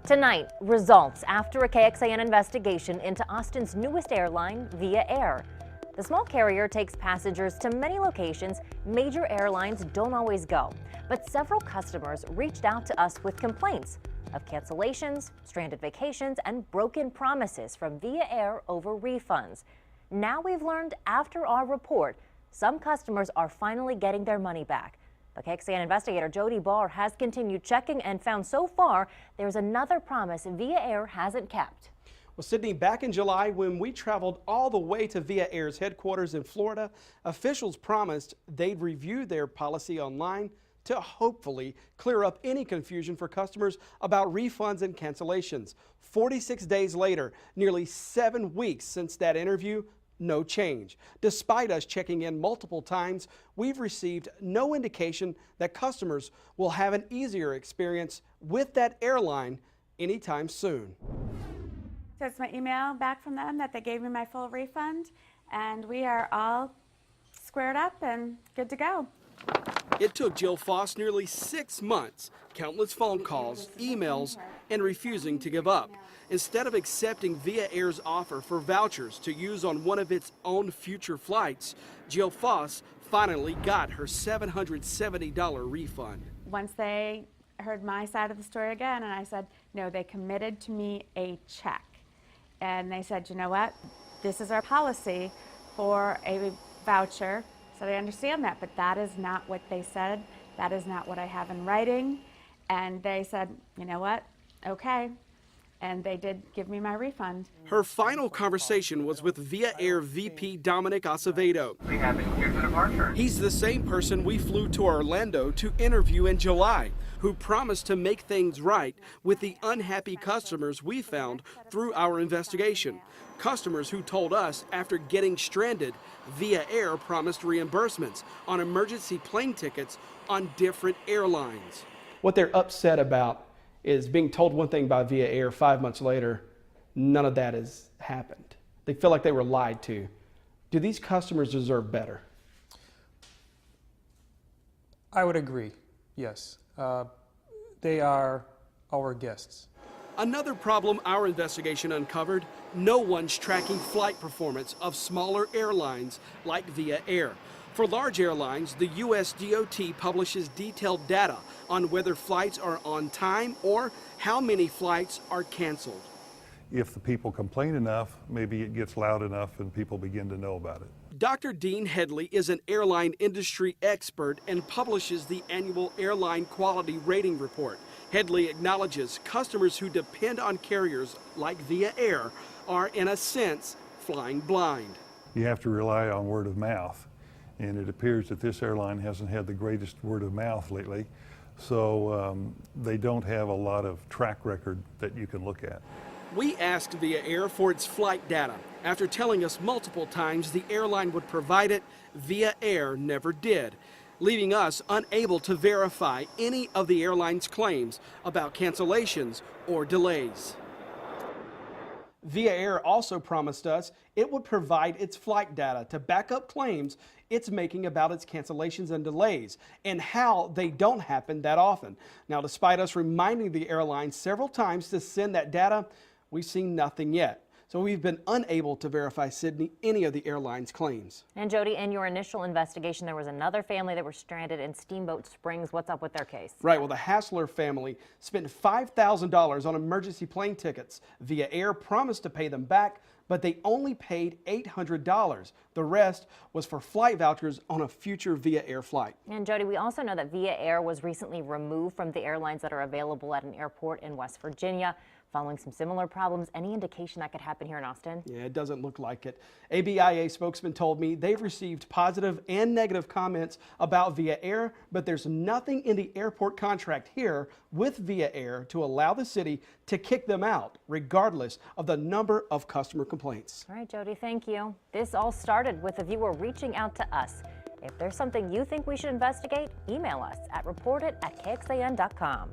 Tonight, results after a KXAN investigation into Austin's newest airline, Via Air. The small carrier takes passengers to many locations major airlines don't always go. But several customers reached out to us with complaints of cancellations, stranded vacations, and broken promises from Via Air over refunds. Now we've learned after our report, some customers are finally getting their money back. But KXAN investigator Jody Barr has continued checking and found so far there's another promise Via Air hasn't kept. Well, Sydney, back in July when we traveled all the way to Via Air's headquarters in Florida, officials promised they'd review their policy online to hopefully clear up any confusion for customers about refunds and cancellations. 46 days later, nearly 7 weeks since that interview, no change. Despite us checking in multiple times, we've received no indication that customers will have an easier experience with that airline anytime soon. So it's my email back from them that they gave me my full refund, and we are all squared up and good to go. It took Jill Foss nearly 6 months, countless phone calls, emails, and refusing to give up. Instead of accepting Via Air's offer for vouchers to use on one of its own future flights, Jill Foss finally got her $770 refund. Once they heard my side of the story again, and I said, no, they committed to me a check. And they said, you know what, this is our policy for a voucher. So I understand that, but that is not what they said. That is not what I have in writing. And they said, you know what, okay. And they did give me my refund. Her final conversation was with Via Air VP Dominic Acevedo. We have it here for departure. He's the same person we flew to Orlando to interview in July, who promised to make things right with the unhappy customers we found through our investigation. Customers who told us after getting stranded, Via Air promised reimbursements on emergency plane tickets on different airlines. What they're upset about is being told one thing by Via Air 5 months later, none of that has happened. They feel like they were lied to. Do these customers deserve better? I would agree, yes. They are our guests. Another problem our investigation uncovered, no one's tracking flight performance of smaller airlines like Via Air. For large airlines, the USDOT publishes detailed data on whether flights are on time or how many flights are canceled. If the people complain enough, maybe it gets loud enough and people begin to know about it. Dr. Dean Headley is an airline industry expert and publishes the annual Airline Quality Rating Report. Headley acknowledges customers who depend on carriers like Via Air are, in a sense, flying blind. You have to rely on word of mouth, and it appears that this airline hasn't had the greatest word of mouth lately, so they don't have a lot of track record that you can look at. We asked Via Air for its flight data. After telling us multiple times the airline would provide it, Via Air never did, leaving us unable to verify any of the airline's claims about cancellations or delays. Via Air also promised us it would provide its flight data to back up claims it's making about its cancellations and delays and how they don't happen that often. Now, despite us reminding the airline several times to send that data, we've seen nothing yet. So we've been unable to verify, Sydney, any of the airline's claims. And Jody, in your initial investigation, there was another family that were stranded in Steamboat Springs. What's up with their case? Right, well, the Hassler family spent $5,000 on emergency plane tickets. Via Air promised to pay them back, but they only paid $800. The rest was for flight vouchers on a future Via Air flight. And Jody, we also know that Via Air was recently removed from the airlines that are available at an airport in West Virginia. Following some similar problems, any indication that could happen here in Austin? Yeah, it doesn't look like it. A BIA spokesman told me they've received positive and negative comments about Via Air, but there's nothing in the airport contract here with Via Air to allow the city to kick them out, regardless of the number of customer complaints. All right, Jody, thank you. This all started with a viewer reaching out to us. If there's something you think we should investigate, email us at report@kxan.com.